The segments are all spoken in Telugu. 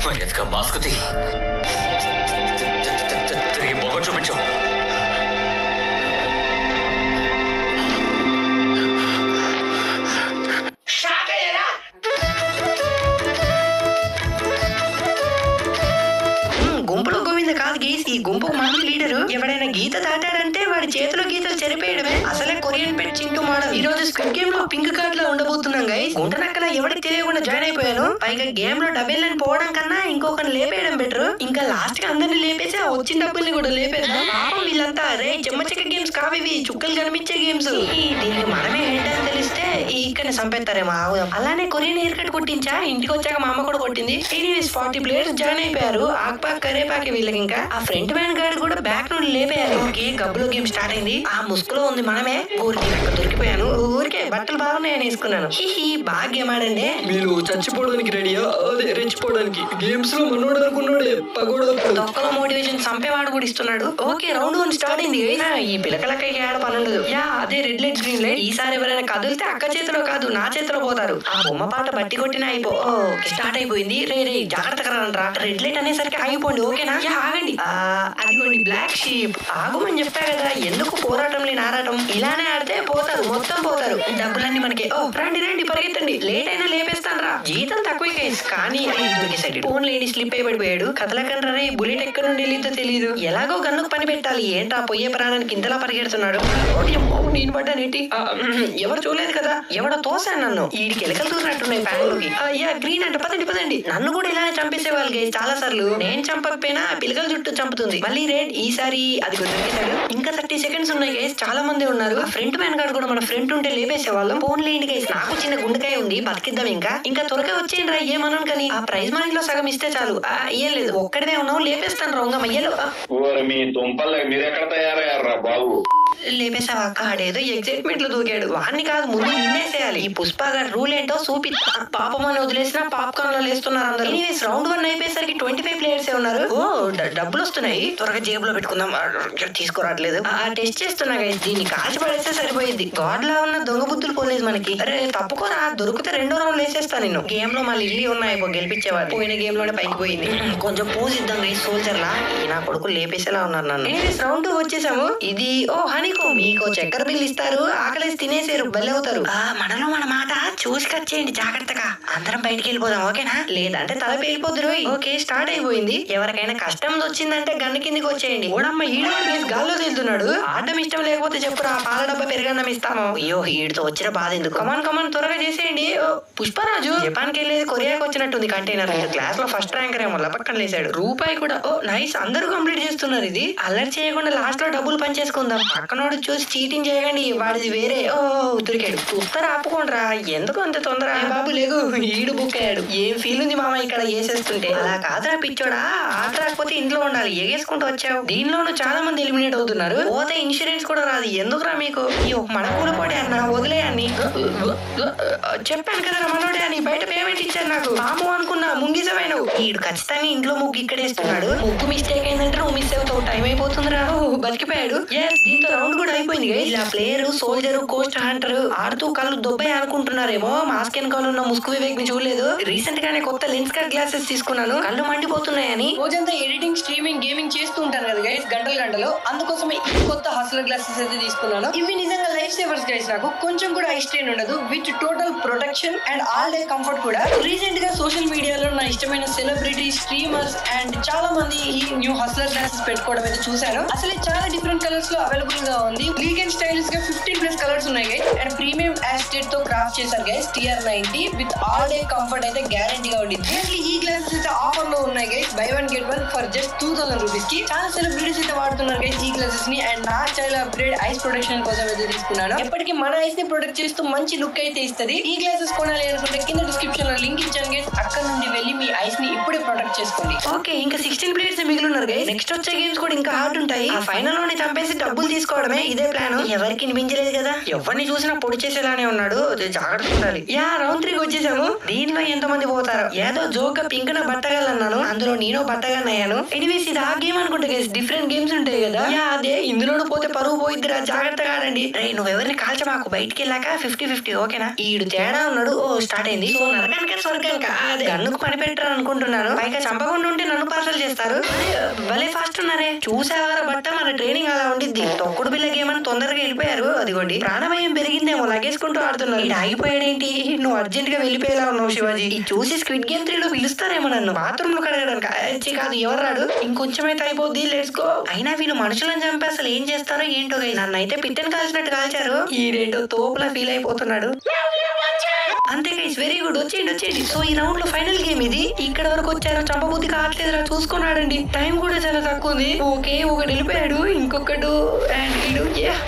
మర్యాదగా మాస్క్ తిరిగి మొగం చూపించు. గుంపులో గోవింద కాదు గీస్, ఈ గుంపు మంది లీడరు. ఎవడైనా గీత దాటాడంటే వాడి చేతిలో గీతలు చెరిపేయడమే. అసలే కొరియన్ పెట్ చింటూ మోడల్. ఈ రోజు స్క్విడ్ గేమ్ లో పింక్ కార్డ్ లో ఉండబోతున్నాం గైస్. గుంటనక్కల ఎవరికి తెలియకుండా జాయిన్ అయిపోయాను. పైగా గేమ్ లో డబ్బులని పోవడం కన్నా ఇంకొకరిని లేపేయడం బెటర్. ఇంకా లాస్ట్ కి అందరిని లేపేసి ఆ వచ్చిన డబ్బుల్ని కూడా లేపేద్దాం. పాపం వీళ్ళంతా రే చెమ్మచెక్క గేమ్స్ కావివి, చుక్కలు కనిపించే గేమ్స్. దీనికి మనమే ఏంటని తెలిస్తే ఇక్కడ చంపేస్తారేమో. అలానే కొరియన్ హెయిర్ కట్ కొట్టించా. ఇంటికి వచ్చాక మా అమ్మ కూడా కొట్టింది. 40 ప్లేయర్స్ జాయిన్ అయిపోయారు. ఆక్పాక్ కరేపాకి వీళ్ళకి. ఇంకా ఆ ఫ్రంట్ మ్యాన్ గార్డ్ కూడా బ్యాక్ నుండి లేపేయాలి. గబ్బులో గేమ్ స్టార్ట్ అయింది. ఆ ముసుగులో ఉంది మనమే. ఊరికి దొరికిపోయాను. ఊరికే బట్టలు బాగున్నాయని వేసుకున్నాను. బాగా గేమ్ ఆడండి. మీరు చచ్చిపోవడానికి రెడీయా? అదే రెచ్చిపోవడానికి. గేమ్స్ లో మనోడు అనుకున్నాడే తొక్కలో మోటివేషన్ చంపేవాడు కూడా ఇస్తున్నాడు. ఓకే, రౌండ్ 1 స్టార్ట్ అయింది. ఈ పిలకలకి ఆడ పనుండదు. అదే రెడ్ లైట్ గ్రీన్ లైట్. ఈసారి ఎవరైనా కదిలితే అక్క చేతిలో కాదు నా చేతిలో పోతారు. ఆ బొమ్మ పాట బట్టి కొట్టినా అయిపో. స్టార్ట్ అయిపోయింది. రే జాగ్రత్తగా రా. రెడ్ లైట్ అనేసరికి ఆగిపోండి. ఓకేనా? ఆగండి. అదిగోండి బ్లాక్ షీప్. ఆగమని చెప్పా కదా. ఎందుకు పోరాటం లేని ఆరాటం. ఇలానే ఆడితే పోతారు, మొత్తం పోతారు. డబ్బులన్నీ మనకి. రండి పరిగెత్తండి. లేట్ అయినా లేపేస్తాను రా. జీతం తక్కువ గైస్, కానీ దొరికేసాడు. ఫోన్ లేని స్లిప్ అయిపడిపోయాడు. కథలకండ్రా రే. బుల్లెట్ ఎక్కడ నుండి వెళ్ళిందో తెలియదు. ఎలాగో గన్నుకు పని పెట్టాలి. ఏంటా పోయే ప్రాణానికి ఇంతలా పరిగెడుతున్నాడు. నేను పడ్డానేటి. ఎవరు చూడలేదు కదా. ఎవడో తోసాను నన్ను. వీడికి ఎలకలు దూరినట్టున్నాయి ఫ్యాన్ లోకి. గ్రీన్ అంటే పదండి. నన్ను కూడా ఇలానే చంపేసేవాళ్ళు గైస్ చాలా సార్లు. నేను చంపకపోయినా పిలకల చుట్టూ చంపుతుంది. మళ్ళీ రెడ్. ఈసారి అది దొరికేశాడు. ఇంకా 30 సెకండ్స్ ఉన్నాయి గైస్. చాలా మంది ఉన్నారు. ఫ్రంట్ మ్యాన్ గార్డ్ కూడా మన ఫ్రంట్ ఉంటే లేపేసేవాళ్ళం. ఫోన్ లేండి గైస్. నాకు చిన్న గుండెకాయ ఉంది. బతికిద్దాం. ఇంకా త్వరగా వచ్చేయండి రా. ఏమన్నాను కానీ ఆ ప్రైజ్ మనీలో సగం ఇస్తే చాలు. ఏం లేదు, ఒక్కడిదే ఉన్నావు. లేపేస్తాను రా. మయ్యలో మీ దుంపలు మీరెక్కడ తయారయ్యారా బాబు? లేపేసావా? ఆడేదో ఎగ్జైట్మెంట్ లో దూకాడు. వాడిని కాదు, ముందు నిన్నేసేయాలి. ఈ పుష్పగా రూల్ ఏంటో చూపిస్తా. పాపం అని వదిలేసిన పాప్కార్న్ లో లేస్తున్నారు అందరూ. రౌండ్ 1 అయిపోయేసరికి 25 ప్లేయర్స్ ఉన్నారు. డబ్బులు వస్తున్నాయి. త్వరగా జేబులో పెట్టుకుందాం. తీసుకురావట్లేదు. టెస్ట్ చేస్తున్నా గైస్. దీన్ని కాల్చి పడేస్తే సరిపోయింది. గాడ్ లా ఉన్న దొంగ బుద్ధులు పోలేదు మనకి. అరే తప్పుకోరా. దొరికితే 2వ రౌండ్ వేసేస్తా నేను. గేమ్ లో మళ్ళీ ఇల్లు ఉన్నాయి. గెలిపించేవాడు. పోయిన గేమ్ లోనే పైకి పోయింది. కొంచెం పూజ్ ఇద్దాం గైస్. సోల్జర్ లా నా కొడుకు లేపేసేలా ఉన్నారు నన్ను. రౌండ్ 2 వచ్చేసాము. ఇది హనీకో. మీకు చక్కెర బిల్లు ఇస్తారు. ఆకలేసి తినేసారు. బెల్లవుతారు. మనలో మన మాట చూసి కట్ చేయండి జాగ్రత్తగా. అందరం బయటికి వెళ్ళిపోదాం. ఓకేనా? లేదంటే తల పేలిపోద్దురు. ఓకే, స్టార్ట్ అయిపోయింది. ఎవరికైనా కష్టం వచ్చిందంటే గన్ను కిందికి వచ్చేయండి. ఓడమ్మ ఈడు గాల్లో తేలుతున్నాడు. ఆడడం ఇష్టం లేకపోతే చెప్పురా. పాల డబ్బా పెరగన్నం ఇస్తాము. అయ్యో ఈడితో వచ్చిన బాధ ఎందుకు. కమాన్ త్వరగా చేసేయండి. పుష్పరాజు జపాన్కి వెళ్ళేది కొరియాకి వచ్చినట్టుంది కంటైనర్. క్లాస్ లో ఫస్ట్ ర్యాంకర్ ఏమో పక్కన లేసాడు. రూపాయి కూడా. నైస్. అందరూ కంప్లీట్ చేస్తున్నారు. ఇది అల్లరి చేయకుండా లాస్ట్ లో డబ్బులు పనిచేసుకుందాం. పక్కనోడు చూసి చీటింగ్ చేయకండి. వాడిది వేరే. దొరికాడు. చూస్తారా? ఆపుకోండిరా. ఎందుకు అంత తొందర? బాబు లేగు. ఈడు బుక్ అయ్యాడు. ఏం ఫీల్ ఉంది మామ ఇక్కడ వేసేస్తుంటే. అలా కాదురా పిచ్చోడా. ఆట రాకపోతే ఇంట్లో ఉండాలి. ఎగేసుకుంటూ వచ్చావు. దీనిలోనూ చాలా మంది ఎలిమినేట్ అవుతున్నారు. పోతే ఇన్సూరెన్స్ కూడా రాదు. ఎందుకురా మీకు? అయ్యో మన కూలపోటే అన్న వదిలేయన్ని. చెప్పాను కదా మనోడే అని. బయట పేమెంట్ ఇచ్చారు నాకు. పాము అనుకున్నా. ముంగిసమైన ఈడు ఖచ్చితంగా ఇంట్లో ముగ్గు ఇక్కడేస్తున్నాడు. ముగ్గు మిస్టేక్ అయిందంటే నువ్వు మిస్ అవుతావు. టైం అయిపోతుందిరా. బతికిపోయాడు. దీంతో రౌండ్ కూడా అయిపోయింది. ఇలా ప్లేయర్, సోల్జర్, కోస్ట్ హంటర్ ఆడుతూ కళ్ళు దొబ్బాయి అనుకుంటున్నారేమో. మాస్క్ వెనకాల ఉన్న ముసుగు వివేక్ ని చూడలేదు. రీసెంట్ గానే కొత్త లెన్స్ కట్ గ్లాసెస్ తీసుకున్నాను. కళ్ళు మండిపోతున్నాయని. రోజంతా ఎడిటింగ్, స్ట్రీమింగ్, గేమింగ్ చేస్తూ ఉంటాను కదా గైస్ గంటలు. అందుకోసమే ఈ కొత్త హస్లర్ గ్లాసెస్ అయితే తీసుకున్నాను. ఇవి నిజంగా లైఫ్ సేవర్స్ గైస్. నాకు కొంచెం కూడా ఐ స్ట్రెయిన్ ఉండదు. With total protection and all day comfort కూడా. రీసెంట్ గా సోషల్ మీడియాలో నా ఇష్టమైన సెలబ్రిటీ, స్ట్రీమర్స్ అండ్ చాలా మంది ఈ న్యూ హస్లర్ గ్లాసెస్ పెట్టుకోవడం అయితే చూశాను. అసలు చాలా డిఫరెంట్ కలర్స్ లో అవైలబుల్ గా ఉంది. లీక్ అండ్ స్టైలిష్ గా 15+ కలర్స్ ఉన్నాయి గైస్. అండ్ ప్రీమియం యాస్టేట్ తో క్రాఫ్ట్ చేశారు guys. TR90 with all day comfort అయితే గ్యారంటీగా ఉండింది. ఈ గ్లాసెస్ అయితే ఆఫర్ లో ఉన్నాయి guys. By 1 get 1 for just 2000 rupees కి. చాలా సెలబ్రిటీస్ అయితే వాడుతున్నారు గైస్ ఈ గ్లాసెస్ ని. అండ్ నా చాలా అప్గ్రేడ్ ఐస్ ప్రొటెక్షన్ కోసం అయితే తీసుకున్నాను. ఎప్పటికీ మన ఐస్ ని ప్రొటెక్ట్ చేస్తూ మంచి లుక్ అయితే ఇస్తుంది. ఈ గ్లాసెస్ కొనాలి అనుకుంటే కింద డిస్క్రిప్షన్ లో లింక్ ఇచ్చాను గైస్. అక్కడ నుండి వెళ్ళి మీ ఐస్ ని ఇప్పుడే ప్రొటెక్ట్ చేసుకోండి. ఓకే, ఇంకా 16 ప్లేయర్స్ మిగిలి ఉన్నారు గైస్. నెక్స్ట్ వచ్చే గేమ్స్ కూడా ఇంకా హార్డ్ ఉంటాయి. ఆ ఫైనల్ లోనే చంపేసి డబ్బులు తీసుకోవడమే ఇదే ప్లాన్. ఎవరికి వినిపించలేదు కదా, ఎవరిని చూసినా పొడి చేసేలానే ఉన్నాడు. జాగ్రత్త ఉండాలి. యా రౌండ్ 3 వచ్చేసాము. దీనిలో ఎంత మంది పోతారు? ఏదో జోక్ గా పింక్ నా బట్టగాలన్నాను, అందులో నేను బట్టగానయ్యాను. ఎనీవేస్ ఇది ఆ గేమ్ అనుకుంటా గైస్. డిఫరెంట్ గేమ్స్ ఉంటాయి కదా. యా అదే, ఇందులో పోతే పరువు పోయిద్దిరా, జాగ్రత్తగా ఆడండి. రే నువ్వెవరిని కాల్చమాకు, బయటికి వెళ్ళాక 50-50 ఓకేనా? ఈడు తేడా ఉన్నాడు. ఓ స్టార్ట్ అయింది. సో నరకానికే స్వర్గానిక అదే గన్నుకు పని పెట్టారు అనుకుంటున్నాను. పైగా చంపకుండా ఉంటే నన్ను పార్సల్ చేస్తారు. భలే ఫాస్ట్ ఉన్నారే. చూసేవారు బట్ట మన ట్రైనింగ్ అలా ఉండిద్ది. తొక్కుడు బిల్ల గేమ్ అని తొందరగా వెళ్ళిపోయారు. అదిగోండి ప్రాణభయం పెరిగిందేమో, లగేసుకుంటూ ఆడుతున్నారు. ఇది ఆగిపోయాడేంటి? నువ్వు అర్జెంట్ గా వెళ్ళిపోయేలా ఉన్నావు శివాజీ. ఇది చూసి స్క్విడ్ గేమ్ 3 లో పిలుస్తారేమో నన్ను బాత్రూమ్ లో కడగడానికి. కాదు ఎవరు రాడు, ఇంకొంచెం అయితే అయిపోద్ది. Let's go. అయినా వీళ్ళు మనుషులను చంపి అసలు ఏం చేస్తారో ఏంటో గైస్. నన్ను అయితే పిట్టని కాల్చినట్టు కాల్చారు. ఈ రేటో తోపులా ఫీల్ అయిపోతున్నాడు. అంతే గైస్, వెరీ గుడ్. వచ్చేయండి. సో ఈ రౌండ్ లో ఫైనల్ గేమ్ ఇది. ఇక్కడ వరకు వచ్చారు. చంపబుద్ధి కావట్లేదురా, చూసుకున్నాడండి. టైం కూడా చాలా తక్కువ ఉంది. ఓకే ఒకటి వెళ్ళిపోయాడు, ఇంకొకడు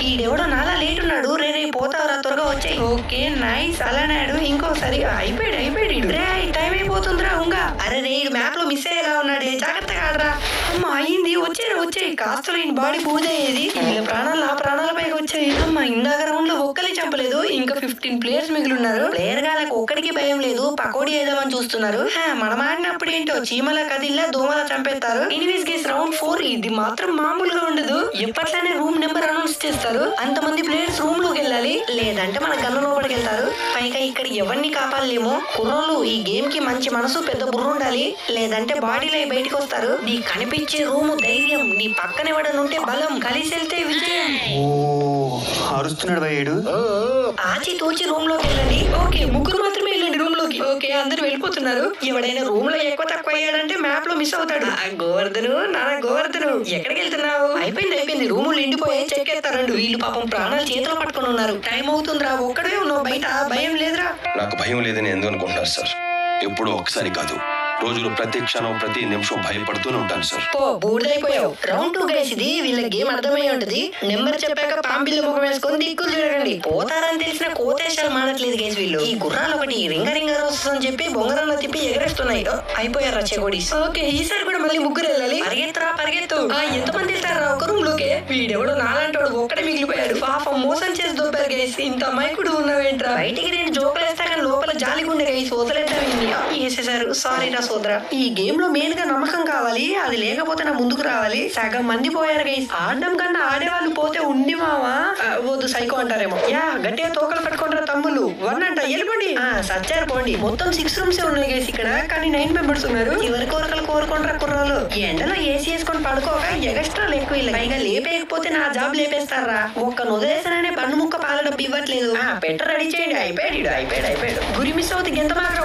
ఈడెవడో నాలా లేట్ ఉన్నాడు. రే పోతావరా, త్వరగా వచ్చాయి. ఓకే నైస్, అలానే ఆడు. ఇంకోసారి అయిపోయాడు. రే టైం అయిపోతుందిరా ఉంగా. అరే రే మ్యాప్ లో మిస్ అయ్యేలా ఉన్నాడే, జాగ్రత్తగా ఆడరా. అమ్మ అయింది, వచ్చాయి. కాస్త ఈయన బాడీ పూజ అయ్యేది. వీళ్ళ ప్రాణాలు నా ప్రాణాల పైకి వచ్చాయి. అమ్మ ఇందాక రౌండ్ లో ఒక్కలే చంపలేదు, ఇంకా 15 ప్లేయర్స్ మిగిలి ఉన్నారు. ప్లేయర్ గాలకు ఒక్కడికి భయం లేదు, పకోడీ వేద్దామని చూస్తున్నారు. మనం ఆడినప్పుడు ఏంటో చీమల కదిల్లా దోమల చంపేస్తారు. ఎనీవేస్ గైస్ రౌండ్ 4 ఇది మాత్రం మామూలుగా ఉండదు. ఎప్పట్లానే రూమ్ నెంబర్ అనౌన్స్ చేస్తారు. అంతమంది ప్లేయర్స్ రూమ్ లోకి వెళ్ళాలి, లేదంటే మన గన్ను లోపలికి వెళ్తారు. పైగా ఇక్కడ ఎవరిని కాపాడలేమో. కుర్రోళ్ళు ఈ గేమ్ కి మంచి మనసు, పెద్ద బుర్ర ఉండాలి, లేదంటే బాడీలో బయటకు వస్తారు. నీ కనిపించే రూము ధైర్యం, నీ పక్కన ఎవడనుంటే బలం, కలిసి వెళ్తే విజయం. అరుస్తున్నాడు భయ్యాడు. ఆచి తూచి రూమ్ లోకి వెళ్ళండి. ఓకే ముగ్గురు మాత్రమే వెళ్ళండి రూమ్ లోకి. ఓకే అందరు వెళ్ళిపోతున్నారు. ఎవడైనా రూమ్ లో ఎక్కువ తక్కువ అయ్యాడంటే మ్యాప్ లో మిస్ అవుతాడు. గోవర్ధను ఎక్కడికి వెళ్తున్నావు? అయిపోయింది, రూములు నిండిపోయాయి, చెక్కేస్తారండు. వీళ్ళు పాపం ప్రాణాలు చేతిలో పట్టుకుని ఉన్నారు. టైం అవుతుందిరా, ఒక్కడే ఉన్నావు బయట, భయం లేదురా? నాకు భయం లేదని ఎందుకు అనుకుంటున్నారు సార్? ఎప్పుడూ ఒకసారి కాదు, రోజులు ప్రతి క్షణం ప్రతి నిమిషం భయపడుతూనే ఉంటాను సార్. బూడిదైపోయావు. రౌండ్ 2 గైస్ ఇది. వీళ్ళ గేమ్ అర్థమై ఉంటది. నెంబర్ చెప్పాక పాంపిల్ల ముఖం వేసుకొని దిక్కులు చూడకండి. పోతారని తెలిసిన కోతేశాలు మానట్లేదు గైస్ వీళ్ళు. ఈ గుర్రాలు ఒకటి రింగ రోసెస్ అని చెప్పి బొంగరంలో తిప్పి ఎగరేస్తున్నాయి. అయిపోయారా చెగోడీస్. ఓకే ఈసారి కూడా మళ్ళీ ముగ్గురు వెళ్ళాలి. పరిగెత్తు. ఎంతమంది వెళ్తారా ఒక రూమ్ లోకే? వీడెవడో నాలంటోడు ఒక్కడే మిగిలిపోయాడు. పాపం మోసం చేసి దొబ్బారు గైస్. ఇంత మైకుడు ఉన్నావేంట్రా? బయటికి 2 జోకులు వేస్తా కానీ లోపల జాలిగుండే గైస్. వదిలేద్దాం వేసేసారు. సారీ రా సోదరా. ఈ గేమ్ లో మెయిన్ గా నమ్మకం కావాలి, అది లేకపోతే నా ముందుకు రావాలి. సగం మంది పోయారు గైస్. ఆడడం కన్నా ఆడేవాళ్ళు పోతే ఉండి మావా వద్దు సైకో అంటారేమో. గట్టిగా తోకలు పట్టుకుంటారా తమ్ముళ్ళు? 1 అంట వెళ్ళిపోండి. సచ్చారు పోండి. మొత్తం 6 రూమ్స్ ఉన్నాయి గైస్ ఇక్కడ, కానీ 9 మెంబర్స్ ఉన్నారు. చివరి కోరికలు కోరుకుంటారా కుర్రాలు? ఎండలో ఏసీ వేసుకొని పడుకోక ఎక్స్ట్రా ఎక్కువ. పైగా లేపేయకపోతే నా జాబ్ లేపేస్తారా? ఒక్క నొదిలేసానే పన్ను ముక్క పాల డబ్బు ఇవ్వట్లేదు. పెట్ట రెడీ చేయండి. అయిపోయాడు. గురి మిస్ అవుతుంది ఎంత మాత్రం.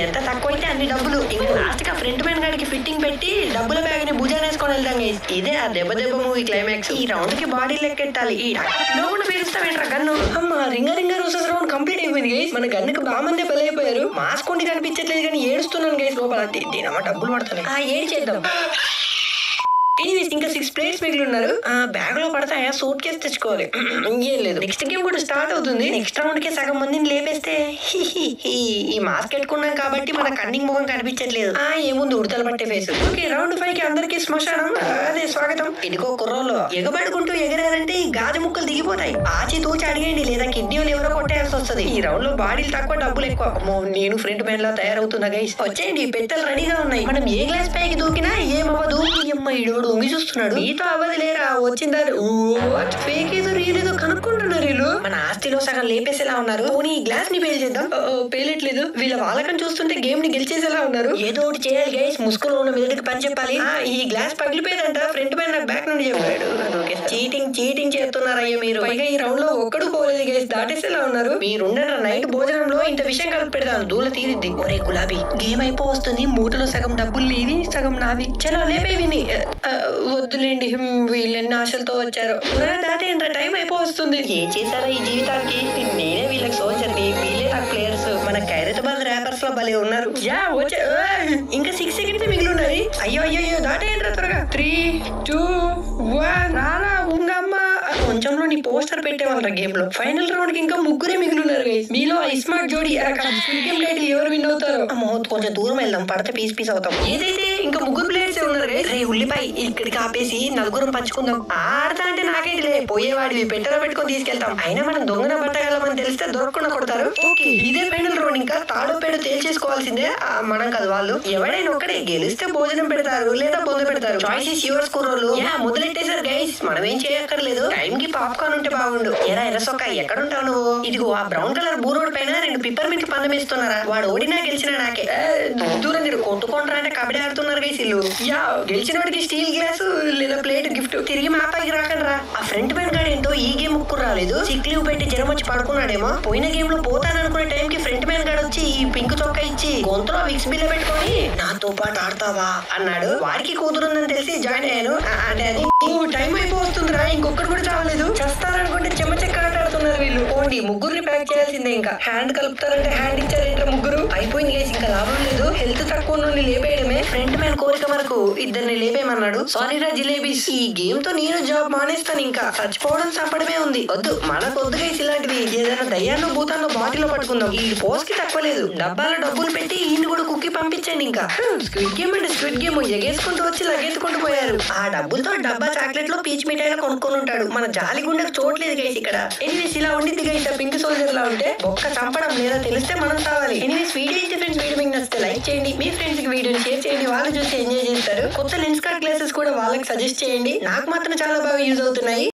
ఎంత తక్కువ అయితే అన్ని డబ్బులు. ఇంకా లాస్ట్ గా ఫ్రంట్ మ్యాన్ గారికి ఫిట్టింగ్ పెట్టి డబ్బుల బ్యాగ్ ని భుజాన్ని వేసుకొని వెళ్తాం గైస్. ఇదే ఆ దెబ్బ మూవీ క్లైమాక్స్. ఈ రౌండ్ కి బాడీ లెక్కెట్టాలి. ఈ లోపల పేరుస్తావేంట్రా గన్ను? అమ్మ రింగ రోసెస్ రౌండ్ కంప్లీట్ అయిపోయింది గైస్. మన గన్నుకు బామందే బలైపోయారు. మాస్క్ ఉండి కనిపించట్లేదు కానీ ఏడుస్తున్నాను గైస్ లోపల. దీనమ్మ డబ్బులు పడుతున్నాయి. ఏడు చేద్దాం. ఎనీవేస్ ఇంకా 6 ప్లేయర్స్ మిగిలి ఉన్నారు. బ్యాగ్ లో పడతాయా? సూట్ కేసు తెచ్చుకోవాలి. ఏం లేదు, నెక్స్ట్ గేమ్ కూడా స్టార్ట్ అవుతుంది. నెక్స్ట్ రౌండ్ కి సగం మందిని లేపేస్తే ఈ మాస్క్ పెట్టుకున్నాం కాబట్టి మన కన్నింగ్ ముఖం కనిపించట్లేదు. ఏముంది ఉడతలు పట్టే ఫేస్. ఓకే రౌండ్ 5 కి అందరికి శ్మశానం. అదే స్వాగతం. ఇదిగో కుర్రోళ్ళు ఎగబడుకుంటూ ఎగరారంటే ఈ గాజు ముక్కలు దిగిపోతాయి. ఆచి తూచి అడిగండి, లేదా కిడ్నీలు ఎవరో కొట్టేయాల్సి వస్తుంది. ఈ రౌండ్ లో బాడీలు తక్కువ డబ్బులు ఎక్కువ. నేను ఫ్రంట్ మ్యాన్ లా తయారవుతున్నా గైస్. వచ్చేయండి, పెట్టెలు రెడీగా ఉన్నాయి. మనం ఏ గ్లాస్ పైకి దూకినా ఏమవ్వదు. ఇడుడు ఉంగి చూస్తున్నాడు. మీతో అవ్వదు లేరా? వచ్చిందా? ఫేక్ ఏదో రియల్ ఏదో కనుక్కుంటున్నారు వీళ్ళు. మన ఆస్తిలో సగం లేపేసేలా ఉన్నారు. పోనీ ఈ గ్లాస్ ని పేల్చేద్దాం. పేలట్లేదు. వీళ్ళ వాళ్ళకని చూస్తుంటే గేమ్ ని గెలిచేసేలా ఉన్నారు. ఏదో ఒకటి చేయాలి గైస్. ముసుగులో ఉన్న మెదడుకి పని చెప్పాలి. ఈ గ్లాస్ పగిలిపోయేదంట. ఫ్రంట్ పైన నాకు బ్యాక్ నుండి చెప్పాడు. చీటింగ్ చేస్తున్నారయ్యా మీరు. పైగా ఈ రౌండ్ లో ఒక్కడు పోలేదు గైస్. దాటేసేలా ఉన్నారు. మీరుండరా నైట్ భోజనంలో ఇంత విషయం కలిపి పెడతాను. దూల తీరిద్ది. ఒరే గులాబీ గేమ్ అయిపోతుంది. మూటలో సగం డబ్బులు నీవి, సగం నావి. చలో లేపే విని. వద్దులేండి, వీళ్ళెన్ని ఆశలతో వచ్చారు. దాటేంట్రా, టైం అయిపోతుంది. ఏం చేశారా ఈ జీవితానికి? నేనే వీళ్ళకి సోచర్ని, వీళ్ళే నాకు ప్లేయర్స్. మన ఖైరతాబాద్ ర్యాపర్స్ లో భలే ఉన్నారు. ఇంకా 6 సెకండ్స్ మిగిలి ఉన్నాయి. అయ్యో దాటేంట్రా త్వరగా. 3, 2, 1 రారా ఉంగమ్మ. కొంచెంలో నీ పోస్టర్ పెట్టేవాళ్ళ గేమ్ లో. ఫైనల్ రౌండ్ కి ఇంకా ముగ్గురే మిగిలి ఉన్నారు గైస్. మీలో ఇస్మార్ట్ జోడీ టైటిల్ ఎవరు విన్ అవుతారు? అమ్మో కొంచెం దూరం వెళ్దాం, పడితే పీస్ అవుతాం. ఏదైతే ఇంకా 3 ప్లేయర్స్ ఉన్నారు గైస్. రే ఉల్లిపాయ ఇక్కడికి ఆపేసి నలుగురం పంచుకుందాం. ఆడతా అంటే నాకేంటిలే, పోయేవాడివి పెట్టెలో పెట్టుకొని తీసుకెళ్తాం. అయినా మనం దొంగన పట్టగలమని తెలిస్తే దొరకకుండా కొడతారు. ఓకే ఇదే ఫైనల్ రౌండ్, ఇంకా తాడు పేడు తేల్చేసుకోవాల్సిందే. మనం కాదు వాళ్ళు. ఎవడైనా ఒక్కడే గెలిస్తే భోజనం పెడతారు లేదా బొంద పెడతారు. చాయిస్ ఇస్ యువర్స్ కుర్రోళ్ళు. మొదలెట్టేశారు గైస్, మనం ఏం చేయక్కర్లేదు. టైం కి పాప్కార్న్ ఉంటే బాగుండు. ఎరా ఎరసొక్క ఎక్కడుంటావు నువ్వు? ఇదిగో ఆ బ్రౌన్ కలర్ బూరోడ్ పైన 2 పిప్పర్మెంట్ పందెం ఇస్తున్నారా? వాడు ఓడినా గెలిచినా నాకే. దూరం మీరు కొట్టుకుంటారా అంటే కబడ్డీ ఆడుతున్నారు గైస్ ఇల్లు. గెలిచిన వాడికి స్టీల్ గ్లాస్ లేదా ప్లేట్ గిఫ్ట్. తిరిగి మా పైకి రాకండ్రా. ఆ ఫ్రంట్ మ్యాన్ గాడు ఏంటో ఈ గేమ్ ముక్కు రాలేదు. సిక్ లీవ్ పెట్టి జ్వరం వచ్చి పడుకున్నాడేమో. పోయిన గేమ్ లో పోతాననుకునే టైం కి ఫ్రంట్ మ్యాన్ గాడు వచ్చి ఈ పింక్ చొక్కా ఇచ్చి గొంతులో విక్స్ బిల్ల పెట్టుకొని నాతో పాటు ఆడతావా అన్నాడు. వాడికి కూతురుందని తెలిసి జాయిన్ అయ్యాను. అంటే అది టైం అయిపోతుందిరా, ఇంకొకటి కూడా చావలేదు. చేస్తారనుకుంటే చెమ్మ చెక్క ఆట ఆడుతున్నారు వీళ్ళు. పోండి ముగ్గురిని ప్యాక్ చేయాల్సిందే. ఇంకా హ్యాండ్ కలుపుతారంటే హ్యాండ్ ఇచ్చారేంట ముగ్గురు. అయిపోయింది గైస్, ఇంకా లాభం లేదు. హెల్త్ తక్కువ నుండి లేపేయడమే ఫ్రంట్ మ్యాన్ కోరిక. మనకు ఇద్దరిని లేపేయమన్నాడు. సారీ రా జిలేబీస్, ఈ గేమ్ తో నేను జాబ్ మానేస్తాను. ఇంకా చచ్చిపోవడం చంపడమే ఉంది. వద్దు మనకు వద్దు గైస్ ఇలాంటివి. ఏదైనా దయ్యాన్నో భూతాన్నో బాటిల్లో పట్టుకుందాం. ఈ పోస్ట్ కి తక్కువ లేదు. డబ్బాలో డబ్బులు పెట్టి ఈయన కూడా కుక్కి పంపించండి. ఇంకా స్క్విడ్ గేమ్ అంటే స్క్విడ్ గేమ్ ఎగేసుకుంటూ వచ్చి లగేసుకుంటూ పోయారు. ఆ డబ్బులతో డబ్బా చాక్లెట్ లో పీచ్ మిఠాయిలో కొనుక్కొని ఉంటాడు. మన జాలి గుండెకు చోట్లేదు గైస్ ఇక్కడ. ఎనీవేస్ ఇలా ఉండింది గైస్. పింక్ సోల్జర్ లా ఉంటే ఒక్క చంపడం లేదా తెలిస్తే మనం కావాలి. ఎనీవేస్ వీడియో అయితే ఫ్రెండ్స్, వీడియో మీకు నచ్చితే లైక్ చేయండి. మీ ఫ్రెండ్స్ కి వీడియోని షేర్ చేయండి. వాళ్ళు చూసి ఎంజాయ్ చేస్తారు. కొత్త లెన్స్ కార్డ్ గ్లాసెస్ కూడా వాళ్ళకి సజెస్ట్ చేయండి. నాకు మాత్రం చాలా బాగా యూజ్ అవుతున్నాయి.